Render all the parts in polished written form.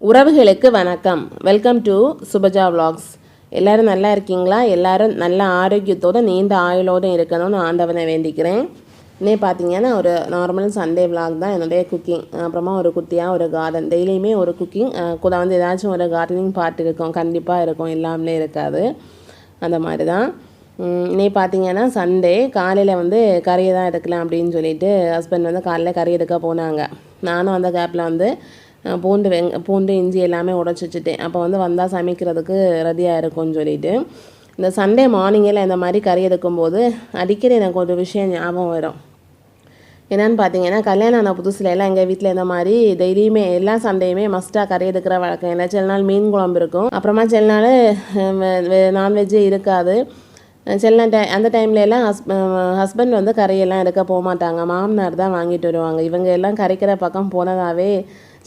உறவுகளுக்கு வணக்கம். Welcome to Subaja vlogs. எல்லாரும் நல்லா இருக்கீங்களா? எல்லாரும் நல்ல ஆரோக்கியத்தோடு நீண்ட ஆயுளோடு இருக்கணும்னு ஆண்டவனை வேண்டிக்கிறேன். இன்னே பார்த்தீங்கன்னா ஒரு நார்மல் சண்டே vlog தான் என்னுடைய குக்கிங். அப்புறமா ஒரு குட்டியாக ஒரு கார்டன், டெய்லியுமே ஒரு குக்கிங் கூட வந்து ஏதாச்சும் ஒரு கார்டனிங் பார்ட் இருக்கும், கண்டிப்பாக இருக்கும், எல்லாமே இருக்காது. அந்த மாதிரி தான். இன்னே பார்த்தீங்கன்னா சண்டே காலையில் வந்து கறியை தான் எடுக்கலாம் அப்படின்னு சொல்லிட்டு ஹஸ்பண்ட் வந்து காலையில் கறி எடுக்க போனாங்க. நானும் அந்த கேப்பில் வந்து பூண்டு இஞ்சி எல்லாமே உடச்சி வச்சுட்டேன். அப்போ வந்து வந்தால் சமைக்கிறதுக்கு ரெடியாக இருக்கும்னு சொல்லிட்டு இந்த சண்டே மார்னிங்கில் இந்த மாதிரி கறி எடுக்கும்போது அடிக்கடி எனக்கு ஒரு விஷயம் ஞாபகம் வரும். என்னென்னு பார்த்தீங்கன்னா, கல்யாணம் ஆன புதுசில் எல்லாம் எங்கள் வீட்டில் இந்த மாதிரி டெய்லியுமே எல்லா சண்டேயுமே மஸ்ட்டாக கறி எடுக்கிற வழக்கம் இல்லை. சில நாள் மீன் குழம்பு இருக்கும், அப்புறமா சில நாள் நான்வெஜ்ஜே இருக்காது. சில அந்த டைம்ல எல்லாம் ஹஸ்பண்ட் வந்து கறியெல்லாம் எடுக்க போக மாட்டாங்க, மாமனார் தான் வாங்கிட்டு வருவாங்க. இவங்க எல்லாம் கறிக்கிற பக்கம் போனதாகவே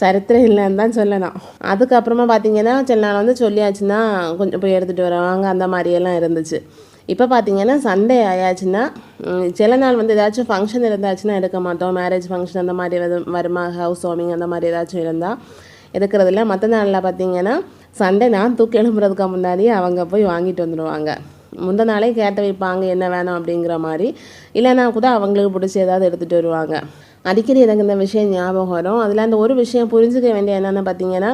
சரித்திரம் இல்லைன்னு தான் சொல்லலாம். அதுக்கப்புறமா பார்த்தீங்கன்னா சில நாள் வந்து சொல்லியாச்சுன்னா கொஞ்சம் போய் எடுத்துகிட்டு வருவாங்க, அந்த மாதிரியெல்லாம் இருந்துச்சு. இப்போ பார்த்தீங்கன்னா சண்டே ஆயாச்சுன்னா சில நாள் வந்து ஏதாச்சும் ஃபங்க்ஷன் இருந்தாச்சுன்னா எடுக்க மாட்டோம். மேரேஜ் ஃபங்க்ஷன் அந்த மாதிரி வருமா, ஹவுஸ் வார்மிங் அந்த மாதிரி ஏதாச்சும் இருந்தால் எடுக்கிறதில்ல. மற்ற நாளில் பார்த்தீங்கன்னா சண்டே நான் தூக்கி எழும்புறதுக்கு முன்னாடியே அவங்க போய் வாங்கிட்டு வந்துடுவாங்க. முந்தின நாளே கேட்ட வைப்பாங்க என்ன வேணும் அப்படிங்கிற மாதிரி, இல்லைன்னா கூட அவங்களுக்கு பிடிச்சி ஏதாவது எடுத்துகிட்டு வருவாங்க. அடிக்கடி எனக்கு இந்த விஷயம் ஞாபகம் வரும். அதில் அந்த ஒரு விஷயம் புரிஞ்சுக்க வேண்டிய என்னென்னு பார்த்தீங்கன்னா,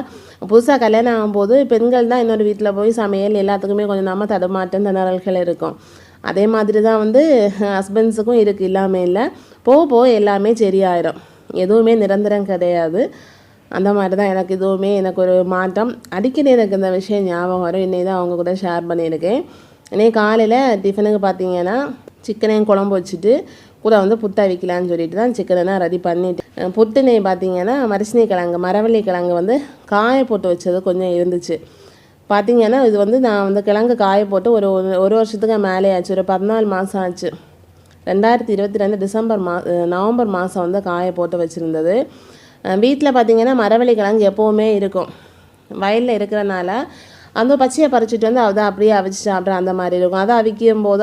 புதுசாக கல்யாணம் ஆகும்போது பெண்கள் தான் இன்னொரு வீட்டில் போய் சமையல் எல்லாத்துக்குமே கொஞ்சம் நம்ம தடுமாட்டம் திணறல்கள் இருக்கும். அதே மாதிரி தான் வந்து ஹஸ்பண்ட்ஸுக்கும் இருக்குது, இல்லாமல் இல்லை. போக போக எல்லாமே சரியாயிடும், எதுவுமே நிரந்தரம் கிடையாது. அந்த மாதிரி தான் எனக்கு ஒரு மாற்றம். அடிக்கடி எனக்கு இந்த விஷயம் ஞாபகம் வரும். இன்னைக்கு தான் அவங்க கூட ஷேர் பண்ணியிருக்கேன். இன்னைக்கு காலையில் டிஃபனுக்கு பார்த்தீங்கன்னா சிக்கனையும் குழம்பு வச்சுட்டு கூட வந்து புட்டை வைக்கலான்னு சொல்லிட்டு தான் சிக்கனை ரெடி பண்ணிவிட்டு, புட்டுனை பார்த்தீங்கன்னா மரவள்ளி கிழங்கு வந்து காய போட்டு வச்சது கொஞ்சம் இருந்துச்சு. பார்த்தீங்கன்னா இது வந்து நான் வந்து கிழங்கு காய போட்டு ஒரு வருஷத்துக்கு மேலே ஆச்சு, ஒரு 14 மாதம் ஆச்சு. 2022 நவம்பர் மாதம் வந்து காய போட்டு வச்சுருந்தது. வீட்டில் பார்த்தீங்கன்னா மரவள்ளி கிழங்கு எப்போவுமே இருக்கும். வயலில் இருக்கிறனால அந்த பச்சையை பறிச்சுட்டு வந்து அதை அப்படியே அவிச்சு சாப்பிட்ற அந்த மாதிரி இருக்கும். அதை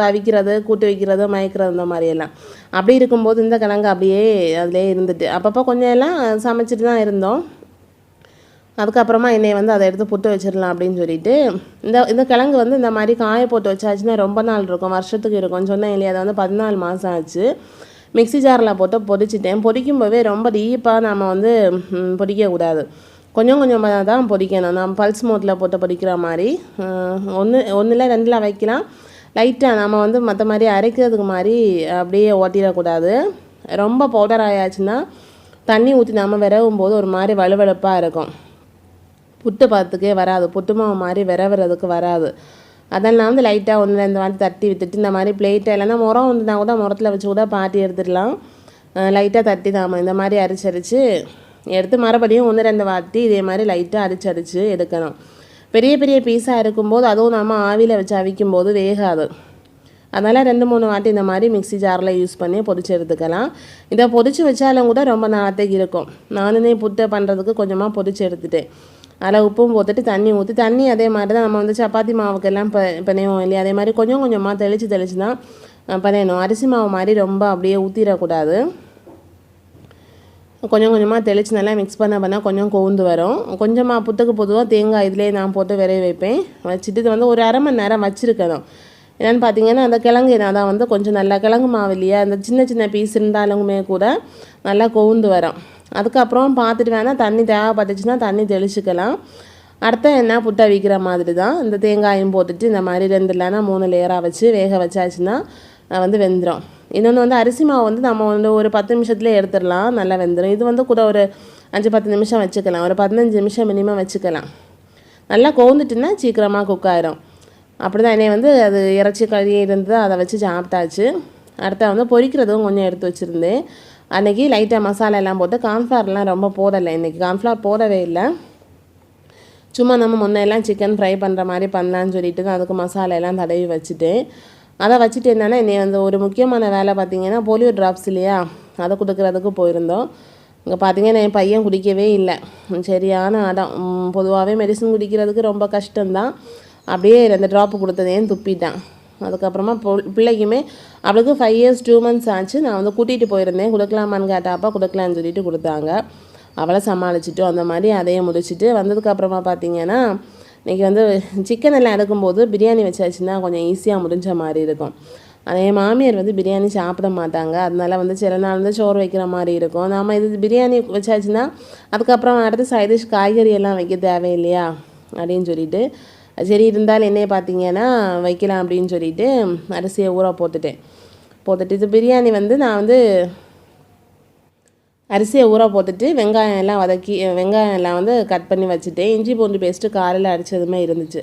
அவிக்கிறது, கூட்டு வைக்கிறது, மயக்கிறது, அந்த மாதிரியெல்லாம். அப்படி இருக்கும்போது இந்த கிழங்கு அப்படியே அதிலே இருந்துட்டு அப்பப்போ கொஞ்சம் எல்லாம் சமைச்சிட்டு தான் இருந்தோம். அதுக்கப்புறமா என்னை வந்து அதை எடுத்து புட்டு வச்சிடலாம் அப்படின்னு சொல்லிட்டு இந்த கிழங்கு வந்து இந்த மாதிரி காய போட்டு வச்சாச்சுன்னா ரொம்ப நாள் இருக்கும், வருஷத்துக்கு இருக்கும்னு சொன்னேன் இல்லையா. அதை வந்து 14 மாதம் ஆச்சு. மிக்சி ஜாரில் போட்டு பொரிச்சிட்டேன். பொரிக்கும்போதே ரொம்ப டீப்பாக நம்ம வந்து பொரிக்கக்கூடாது, கொஞ்சம் கொஞ்சமாக தான் பொரிக்கணும். நம்ம பல்ஸ் மோட்டில் போட்டு பொரிக்கிற மாதிரி ஒன்றில் 2 வைக்கலாம். லைட்டாக நம்ம வந்து மற்ற மாதிரி அரைக்கிறதுக்கு மாதிரி அப்படியே ஓட்டிடக்கூடாது. ரொம்ப பவுடர் ஆயாச்சுன்னா தண்ணி ஊற்றி நம்ம விரவும் போது ஒரு மாதிரி வலுவழுப்பாக இருக்கும், புட்டு பார்த்துக்கே வராது, புட்டு மாவு மாதிரி விரவுறதுக்கு வராது. அதெல்லாம் வந்து லைட்டாக 1-2 வாட்டி தட்டி விட்டுட்டு இந்த மாதிரி பிளேட்டை இல்லைன்னா முறம் வந்துனா கூட முறத்தில் வச்சு கூட பாட்டி எடுத்துடலாம். லைட்டாக தட்டி நாம் இந்த மாதிரி அரிச்சு எடுத்து மறுபடியும் 1-2 வாட்டி இதே மாதிரி லைட்டாக அரிச்சு எடுக்கணும். பெரிய பெரிய பீஸாக இருக்கும்போது அதுவும் நம்ம ஆவியில் வச்சு அவிக்கும்போது வேகாது. அதனால் 2-3 வாட்டி இந்த மாதிரி மிக்சி ஜாரில் யூஸ் பண்ணி பொரிச்சு எடுத்துக்கலாம். இதை பொரிச்சு வச்சாலும் கூட ரொம்ப நாளத்துக்கு இருக்கும். நானுமே புட்டை பண்ணுறதுக்கு கொஞ்சமாக பொரிச்சு எடுத்துட்டேன். அதில் உப்பும் போட்டுட்டு தண்ணி ஊற்றி, தண்ணி அதே மாதிரி தான் நம்ம வந்து சப்பாத்தி மாவுக்கெல்லாம் பிணையோம் இல்லையா, அதே மாதிரி கொஞ்சம் கொஞ்சமாக தெளித்து தான் பிணையணும். அரிசி மாவு மாதிரி ரொம்ப அப்படியே ஊற்றிடக்கூடாது. கொஞ்சம் கொஞ்சமாக தெளித்து நல்லா மிக்ஸ் பண்ணால் கொஞ்சம் கோந்து வரும். கொஞ்சமாக புட்டுக்கு பொதுவாக தேங்காய் இதிலே நான் போட்டு விரைய வைப்பேன். வச்சுட்டு இது வந்து ஒரு 1/2 மணி நேரம் வச்சுருக்கணும். என்னென்னு பார்த்தீங்கன்னா அந்த கிழங்கு தான் வந்து கொஞ்சம் நல்லா கிழங்கு மாவு இல்லையா, அந்த சின்ன சின்ன பீஸ் இருந்தாலுமே கூட நல்லா கோந்து வரும். அதுக்கப்புறம் பார்த்துட்டு வேணால் தண்ணி தேவைப்பட்டுச்சுன்னா தண்ணி தெளிச்சுக்கலாம். அடுத்த என்ன புட்டை விற்கிற மாதிரி தான் இந்த தேங்காயும் போட்டுட்டு இந்த மாதிரி 2 இல்லைன்னா 3 லேயராக வச்சு வேக வச்சாச்சுன்னா வந்து வெந்துடும். இன்னொன்று வந்து அரிசி மாவு வந்து நம்ம வந்து ஒரு 10 நிமிஷத்துலேயே எடுத்துடலாம், நல்லா வெந்துடும். இது வந்து கூட ஒரு 5-10 நிமிஷம் வச்சுக்கலாம், ஒரு 15 நிமிஷம் மினிமம் வச்சுக்கலாம். நல்லா கோந்துட்டுன்னா சீக்கிரமாக குக் ஆயிரும். அப்படி தான் என்னை வந்து அது இறைச்சி கறி இருந்து அதை வச்சு சாப்பிட்டாச்சு. அடுத்த வந்து பொரிக்கிறதும் கொஞ்சம் எடுத்து வச்சுருந்தேன். அன்றைக்கி லைட்டாக மசாலா எல்லாம் போட்டு, கார்ன்ஃப்ளவர்லாம் ரொம்ப போடலை, இன்றைக்கி கார்ன்ஃப்ளவர் போடவே இல்லை. சும்மா நம்ம முன்னெல்லாம் சிக்கன் ஃப்ரை பண்ணுற மாதிரி பண்ணலான்னு சொல்லிட்டு தான் அதுக்கு மசாலா எல்லாம் தடவி வச்சுட்டேன். அதை வச்சுட்டு என்னென்னா என்னை வந்து ஒரு முக்கியமான வேலை பார்த்திங்கன்னா போலியோ ட்ராப்ஸ் இல்லையா, அதை கொடுக்குறதுக்கு போயிருந்தோம். இங்கே பார்த்திங்கன்னா என் பையன் குடிக்கவே இல்லை, சரியான அடம். பொதுவாகவே மெடிசன் குடிக்கிறதுக்கு ரொம்ப கஷ்டம்தான். அப்படியே 2 ட்ராப்பு கொடுத்ததையும் துப்பிட்டான். அதுக்கப்புறமா பிள்ளைக்குமே அவளுக்கு 5 years 2 months ஆச்சு. நான் வந்து கூட்டிகிட்டு போயிருந்தேன், கொடுக்கலாமான்னு கேட்டாப்பா கொடுக்கலான்னு சொல்லிட்டு கொடுத்தாங்க. அவளை சமாளிச்சிட்டோம். அந்த மாதிரி அதையும் முடிச்சுட்டு வந்ததுக்கப்புறமா பார்த்திங்கன்னா இன்றைக்கி வந்து சிக்கன் எல்லாம் எடுக்கும்போது பிரியாணி வச்சாச்சுன்னா கொஞ்சம் ஈஸியாக முடிஞ்ச மாதிரி இருக்கும். ஆனால் என் மாமியார் வந்து பிரியாணி சாப்பிட மாட்டாங்க. அதனால வந்து சில நாள் வந்து சோறு வைக்கிற மாதிரி இருக்கும். நம்ம இது பிரியாணி வச்சாச்சுன்னா அதுக்கப்புறம் அடுத்து சைடிஷ் காய்கறி எல்லாம் வைக்க தேவையில்லையா அப்படின்னு சொல்லிட்டு சரி இருந்தாலும் என்னைய பார்த்தீங்கன்னா வைக்கலாம் அப்படின்னு சொல்லிட்டு அரிசியை ஊற போட்டுட்டு இது பிரியாணி வந்து நான் வந்து அரிசியை ஊற போட்டுட்டு வெங்காயம் எல்லாம் வந்து கட் பண்ணி வச்சுட்டேன். இஞ்சி பூண்டு பேஸ்ட்டு காலையில் அடித்ததுமே இருந்துச்சு.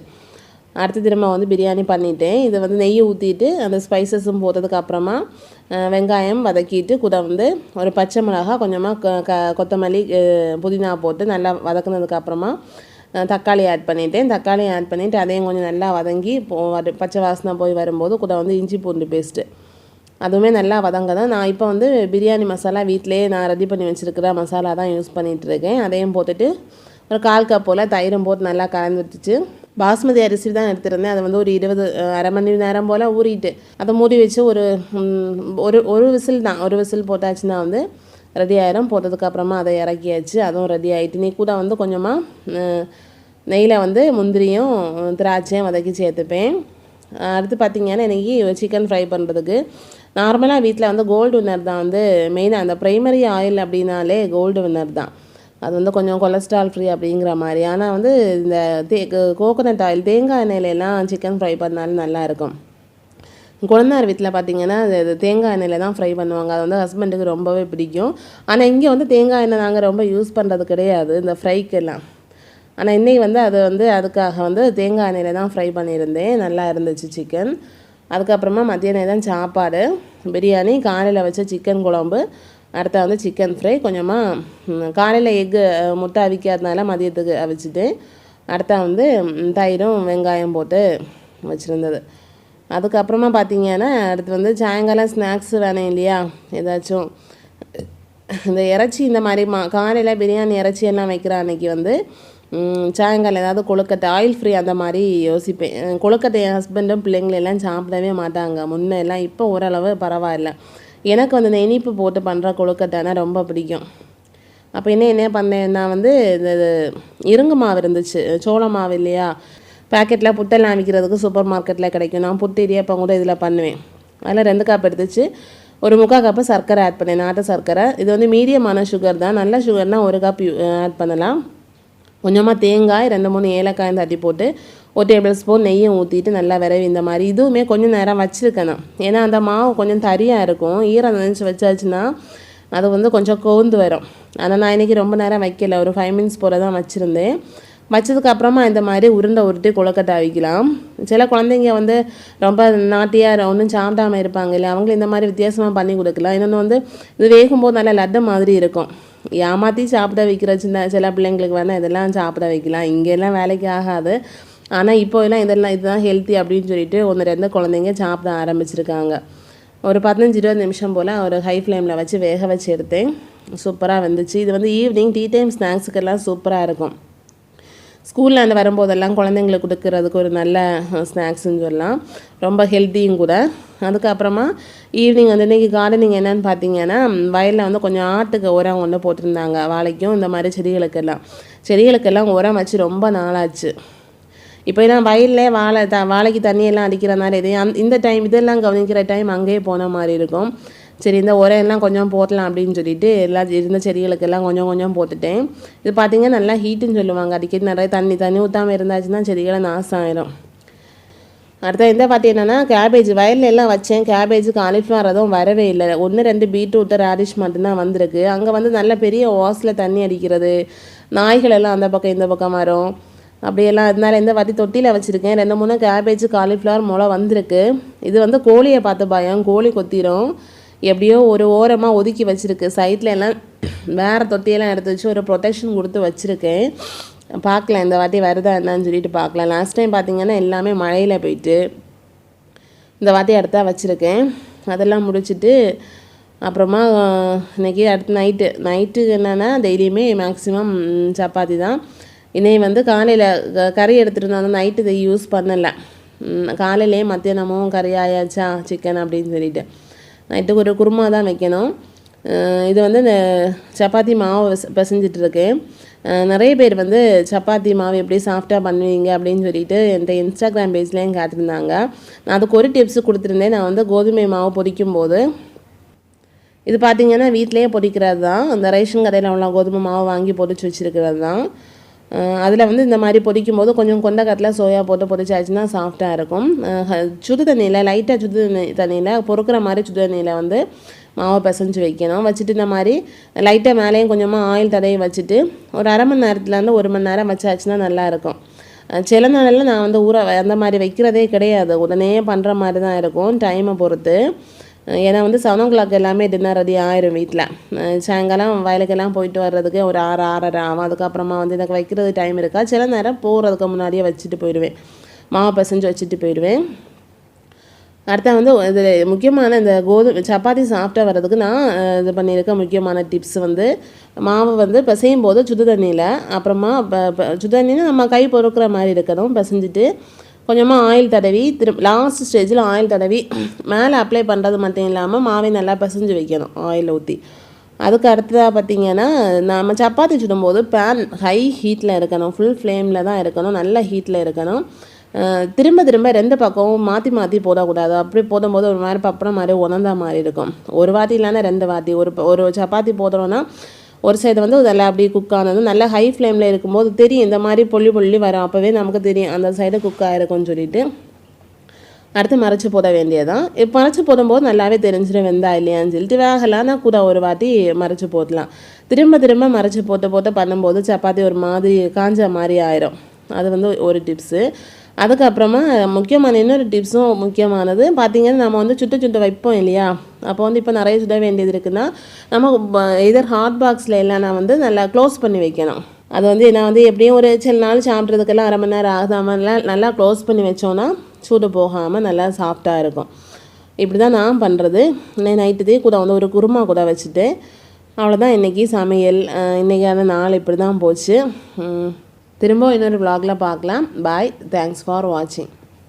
அடுத்து திரும்ப வந்து பிரியாணி பண்ணிவிட்டேன். இதை வந்து நெய் ஊற்றிட்டு அந்த ஸ்பைசஸும் போட்டதுக்கு அப்புறமா வெங்காயம் வதக்கிட்டு கூட வந்து ஒரு பச்சை மிளகா கொஞ்சமாக கொத்தமல்லி புதினா போட்டு நல்லா வதக்குனதுக்கப்புறமா தக்காளி ஆட் பண்ணிவிட்டு அதையும் கொஞ்சம் நல்லா வதங்கி பச்சை வாசனை போய் வரும்போது கூட வந்து இஞ்சி பூண்டு பேஸ்ட்டு அதுவுமே நல்லா வதங்க தான். நான் இப்போ வந்து பிரியாணி மசாலா வீட்டிலே நான் ரெடி பண்ணி வச்சுருக்கிற மசாலா தான் யூஸ் பண்ணிகிட்ருக்கேன். அதையும் போட்டுட்டு ஒரு 1/4 கப் போல் தயிரும் போட்டு நல்லா கலந்துட்டுச்சு. பாஸ்மதி அரிசி தான் எடுத்துருந்தேன். அதை வந்து ஒரு அரை மணி நேரம் போல் ஊறிட்டு அதை மூடி வச்சு ஒரு விசில் போட்டாச்சுன்னா வந்து ரெடி ஆயிரும். போட்டதுக்கப்புறமா அதை இறக்கியாச்சு. அதுவும் ரெடி ஆகிட்டு நீ கூட வந்து கொஞ்சமாக நெய்யில் வந்து முந்திரியும் திராட்சையும் வதக்கி சேர்த்துப்பேன். அடுத்து பார்த்திங்கன்னா இன்றைக்கி சிக்கன் ஃப்ரை பண்ணுறதுக்கு நார்மலாக வீட்டில் வந்து கோல்டு வின்னர் தான் வந்து மெயினாக அந்த ப்ரைமரி ஆயில் அப்படின்னாலே கோல்டு வின்னர் தான். அது வந்து கொஞ்சம் கொலஸ்ட்ரால் ஃப்ரீ அப்படிங்கிற மாதிரி. ஆனால் வந்து இந்த கோகோனட் ஆயில் தேங்காய் எண்ணெயிலெல்லாம் சிக்கன் ஃப்ரை பண்ணாலும் நல்லாயிருக்கும். குழந்தார் வீட்டில் பார்த்திங்கன்னா அது தேங்காய் எண்ணெயில் தான் ஃப்ரை பண்ணுவாங்க. அது வந்து ஹஸ்பண்டுக்கு ரொம்பவே பிடிக்கும். ஆனால் இங்கே வந்து தேங்காய் எண்ணெய் நாங்கள் ரொம்ப யூஸ் பண்ணுறது கிடையாது இந்த ஃப்ரைக்கெல்லாம். ஆனால் இன்றைக்கி வந்து அதுக்காக வந்து தேங்காய் எண்ணெயில் தான் ஃப்ரை பண்ணியிருந்தேன். நல்லா இருந்துச்சு சிக்கன். அதுக்கப்புறமா மத்தியானம் தான் சாப்பாடு பிரியாணி, காலையில் வச்ச சிக்கன் குழம்பு, அடுத்த வந்து சிக்கன் ஃப்ரை. கொஞ்சமாக காலையில் முட்டை அவிக்காதனால மதியத்துக்கு அவிச்சிட்டு அடுத்த வந்து தயிரும் வெங்காயம் போட்டு வச்சுருந்தது. அதுக்கப்புறமா பார்த்திங்கன்னா அடுத்து வந்து சாயங்காலம் ஸ்நாக்ஸ் வேணும் இல்லையா, ஏதாச்சும் இந்த இறைச்சி இந்த மாதிரி காலையில் பிரியாணி இறைச்சி எல்லாம் வைக்கிற அன்றைக்கி வந்து சாயங்காலம் ஏதாவது கொழுக்கட்டை ஆயில் ஃப்ரீ அந்த மாதிரி யோசிப்பேன். கொழுக்கட்டை என் ஹஸ்பண்டும் பிள்ளைங்களெல்லாம் சாப்பிடவே மாட்டாங்க முன்னெல்லாம். இப்போ ஓரளவு பரவாயில்ல. எனக்கு வந்து இந்த இனிப்பு போட்டு பண்ணுற கொழுக்கட்டைனா ரொம்ப பிடிக்கும். அப்போ என்ன பண்ணேன்னா வந்து இந்த இருங்கு மாவு இருந்துச்சு, சோள மாவு இல்லையா, பேக்கெட்டில் புட்டெல்லாம் விற்கிறதுக்கு சூப்பர் மார்க்கெட்டில் கிடைக்கும். நான் புட்டு இடியாப்பம் கூட இதில் பண்ணுவேன். அதில் 2 கப் எடுத்துச்சு. ஒரு 3/4 கப்பு சர்க்கரை ஆட் பண்ணேன், நாட்டு சர்க்கரை. இது வந்து மீடியமான சுகர் தான். நல்ல சுகர்னால் 1 கப் ஆட் பண்ணலாம். கொஞ்சமாக தேங்காய் 2-3 ஏலக்காய் தட்டி போட்டு 1 டேபிள் ஸ்பூன் நெய்யும் ஊற்றிட்டு நல்லா விரவி இந்த மாதிரி இதுவுமே கொஞ்சம் நேரம் வச்சுருக்கணும். ஏன்னா அந்த மாவு கொஞ்சம் தரியாக இருக்கும். ஈரம் நினச்சி வச்சாச்சுன்னா அது வந்து கொஞ்சம் கோந்து வரும். ஆனால் நான் இன்றைக்கி ரொம்ப நேரம் வைக்கல, ஒரு 5 மினிட்ஸ் போல் தான் வச்சுருந்தேன். வச்சதுக்கப்புறமா இந்த மாதிரி உருட்டி கொழுக்கட்டை வைக்கலாம். சில குழந்தைங்க வந்து ரொம்ப நாட்டியாக ஒன்றும் சாப்பிடாமல் இருப்பாங்க இல்லை, அவங்களும் இந்த மாதிரி வித்தியாசமாக பண்ணி கொடுக்கலாம். இன்னொன்று வந்து இது வேகும்போது நல்லா லட்டு மாதிரி இருக்கும். ஏமாற்றி சாப்பிட வைக்கிற சில பிள்ளைங்களுக்கு வேணால் இதெல்லாம் சாப்பிட வைக்கலாம். இங்கெல்லாம் வேலைக்கு ஆகாது. ஆனால் இப்போலாம் இதுதான் ஹெல்த்தி அப்படின்னு சொல்லிட்டு 1-2 குழந்தைங்க சாப்பிட ஆரம்பிச்சிருக்காங்க. ஒரு 15-20 நிமிஷம் போல் ஒரு ஹை ஃப்ளேமில் வச்சு வேக வச்சு எடுத்தேன். சூப்பராக வந்துச்சு. இது வந்து ஈவினிங் டீ டைம் ஸ்நாக்ஸுக்கெல்லாம் சூப்பராக இருக்கும். ஸ்கூலில் வரும்போதெல்லாம் குழந்தைங்களுக்கு கொடுக்கறதுக்கு ஒரு நல்ல ஸ்நாக்ஸுன்னு சொல்லலாம். ரொம்ப ஹெல்த்தியும் கூட. அதுக்கப்புறமா ஈவினிங் வந்து இன்றைக்கி கார்டனிங் என்னென்னு பார்த்தீங்கன்னா வயலில் வந்து கொஞ்சம் ஆட்டுக்கு உரம் ஒன்று போட்டிருந்தாங்க. வாழைக்கும் இந்த மாதிரி செடிகளுக்கெல்லாம் உரம் வச்சு ரொம்ப நாளாச்சு. இப்போ ஏன்னா வயலில் வாழைக்கு தண்ணியெல்லாம் அடிக்கிறனால இந்த டைம் இதெல்லாம் கவனிக்கிற டைம் அங்கேயே போன மாதிரி இருக்கும். சரி இந்த உரம் எல்லாம் கொஞ்சம் போடலாம் அப்படின்னு சொல்லிட்டு இருந்த செடிகளுக்கெல்லாம் கொஞ்சம் போட்டுட்டேன். இது பார்த்திங்கன்னா நல்லா ஹீட்டுன்னு சொல்லுவாங்க. அடிக்கடி நிறைய தண்ணி ஊற்றாமல் இருந்தாச்சுன்னா செடிகளை நாசம் ஆயிரும். அடுத்த இந்த பார்த்தி என்னென்னா கேபேஜ் வயலில் எல்லாம் வச்சேன். கேபேஜ் காலிஃப்ளவர் அதுவும் வரவே இல்லை. 1-2 பீட்ரூட்டு ரேடிஷ் மட்டும்தான் வந்திருக்கு. அங்கே வந்து நல்ல பெரிய வாஸில் தண்ணி அடிக்கிறது, நாய்கள் எல்லாம் அந்த பக்கம் இந்த பக்கம் வரும் அப்படியெல்லாம். அதனால இந்த வாட்டி தொட்டியில் வச்சுருக்கேன். 2-3 கேபேஜ் காலிஃப்ளவர் முளை வந்திருக்கு. இது வந்து கோழியை பார்த்து பயம், கோழி கொத்திரும். எப்படியோ ஒரு ஓரமாக ஒதுக்கி வச்சுருக்கு. சைட்டில் எல்லாம் வேறு தொட்டியெல்லாம் எடுத்து வச்சு ஒரு ப்ரொடெக்ஷன் கொடுத்து வச்சுருக்கேன். பார்க்கலாம் இந்த வாட்டி வருதா என்னன்னு சொல்லிட்டு பார்க்கலாம். லாஸ்ட் டைம் பார்த்திங்கன்னா எல்லாமே மழையில் போயிட்டு இந்த வாட்டி அடுத்தா வச்சுருக்கேன். அதெல்லாம் முடிச்சுட்டு அப்புறமா இன்றைக்கி அடுத்து நைட்டு என்னென்னா டெய்லியுமே மேக்ஸிமம் சப்பாத்தி தான். இன்னைக்கு வந்து காலையில் கறி எடுத்துகிட்டு வந்தாலும் நைட்டு இதை யூஸ் பண்ணலை. காலையிலே மத்தியானமும் கறி ஆயாச்சா சிக்கன் அப்படின்னு சொல்லிட்டு நைட்டுக்கு ஒரு குருமா தான் வைக்கணும். இது வந்து இந்த சப்பாத்தி மாவு பிசைஞ்சிட்ருக்கேன். நிறைய பேர் வந்து சப்பாத்தி மாவு எப்படி சாஃப்டாக பண்ணுவீங்க அப்படின்னு சொல்லிட்டு என்கிட்ட இன்ஸ்டாகிராம் பேஜ்லேயும் காத்திருந்தாங்க. நான் அதுக்கு ஒரு டிப்ஸு கொடுத்துருந்தேன். நான் வந்து கோதுமை மாவு பொரிக்கும் போது இது பார்த்திங்கன்னா வீட்டிலேயே பொரிக்கிறது தான். அந்த ரேஷன் கடையில் உள்ள கோதுமை மாவு வாங்கி பொரிச்சு வச்சுருக்கிறது தான். அதில் வந்து இந்த மாதிரி பொரிக்கும் போது கொஞ்சம் கொண்டக்கடலை சோயா போட்டு பொரிச்சாச்சுன்னா சாஃப்டாக இருக்கும். சுடு தண்ணியில் லைட்டாக சுடு தண்ணியில் பொறுக்கிற மாதிரி சுடு தண்ணியில் வந்து மாவை பிசைஞ்சு வைக்கணும். வச்சுட்டு இந்த மாதிரி லைட்டாக மேலேயும் கொஞ்சமாக ஆயில் தடவி வச்சுட்டு ஒரு அரை மணி நேரத்துலேருந்து 1 மணி நேரம் வச்சாச்சுன்னா நல்லாயிருக்கும். சில நாளில் நான் வந்து அந்த மாதிரி வைக்கிறதே கிடையாது. உடனே பண்ணுற மாதிரி தான் இருக்கும் டைமை பொறுத்து. ஏன்னா வந்து 7 o'clock எல்லாமே டின்னர் ரெடி ஆயிரும் வீட்டில். சாயங்காலம் வயலுக்கெல்லாம் போயிட்டு வர்றதுக்கு ஒரு 6, 6:30 ஆகும். அதுக்கப்புறமா வந்து எனக்கு வைக்கிறது டைம் இருக்கா. சில நேரம் போகிறதுக்கு முன்னாடியே வச்சுட்டு போயிடுவேன். மாவு பிசைஞ்சு வச்சுட்டு போயிடுவேன். அடுத்த வந்து இது முக்கியமான இந்த சப்பாத்தி சாஃப்டாக வர்றதுக்கு நான் இது பண்ணியிருக்க முக்கியமான டிப்ஸ் வந்து மாவு வந்து பிசையும் போது சுடு தண்ணியில், அப்புறமா சுடு தண்ணியில் நம்ம கை பொறுக்கிற மாதிரி இருக்கணும். பிசைஞ்சிட்டு கொஞ்சமாக ஆயில் தடவி லாஸ்ட் ஸ்டேஜில் ஆயில் தடவி மேலே அப்ளை பண்ணுறது மட்டும் இல்லாமல் மாவை நல்லா பிசைஞ்சு வைக்கணும் ஆயில் ஊற்றி. அதுக்கு அடுத்ததாக பார்த்திங்கன்னா நம்ம சப்பாத்தி சுடும்போது பேன் ஹை ஹீட்டில் இருக்கணும். ஃபுல் ஃப்ளேமில் தான் இருக்கணும். நல்ல ஹீட்டில் இருக்கணும். திரும்ப 2 பக்கமும் மாற்றி போடக்கூடாது. அப்படி போடும்போது ஒரு மாதிரி பப்படம் மாதிரி உணர்ந்த மாதிரி இருக்கும். ஒரு வாட்டி இல்லைன்னா 2 வாட்டி. ஒரு சப்பாத்தி போடுறோன்னா ஒரு சைடு வந்து இதெல்லாம் அப்படி குக் ஆனது நல்லா ஹை ஃப்ளேமில் இருக்கும்போது தெரியும். இந்த மாதிரி பொள்ளி வரும். அப்போவே நமக்கு தெரியும் அந்த சைடு குக் ஆகிருக்கும்னு சொல்லிட்டு அடுத்து மறைச்சி போட வேண்டியதான். இப்போ மறைச்சி போடும்போது நல்லாவே தெரிஞ்சிடும் வெந்தா இல்லையான்னு சொல்லிட்டு வேகலான்னா கூட ஒரு வாட்டி மறைச்சி போடலாம். திரும்ப மறைச்சி போட்டு பண்ணும்போது சப்பாத்தி ஒரு மாதிரி காஞ்ச மாதிரி ஆயிரும். அது வந்து ஒரு டிப்ஸு. அதுக்கப்புறமா முக்கியமான இன்னொரு டிப்ஸும் முக்கியமானது பார்த்திங்கன்னா நம்ம வந்து சுட்டு வைப்போம் இல்லையா. அப்போ வந்து இப்போ நிறைய சுட வேண்டியது இருக்குன்னா நம்ம இதர் ஹாட் பாக்ஸில் இல்லைன்னா வந்து நல்லா க்ளோஸ் பண்ணி வைக்கணும். அது வந்து நான் வந்து எப்படியும் ஒரு சில நாள் சாப்பிட்றதுக்கெல்லாம் அரை மணி நேரம் ஆகாமலாம் நல்லா க்ளோஸ் பண்ணி வச்சோன்னா சூடு போகாமல் நல்லா சாஃப்டாக இருக்கும். இப்படி தான் நான் பண்ணுறது. நைட்டுதே கூட வந்து ஒரு குருமா கூட வச்சுட்டு அவ்வளோதான் இன்றைக்கி சமையல். இன்றைக்கான நாள் இப்படி தான் போச்சு. திரும்ப இன்னொரு vlogல பார்க்கலாம். பாய். தேங்க்ஸ் ஃபார் வாட்சிங்.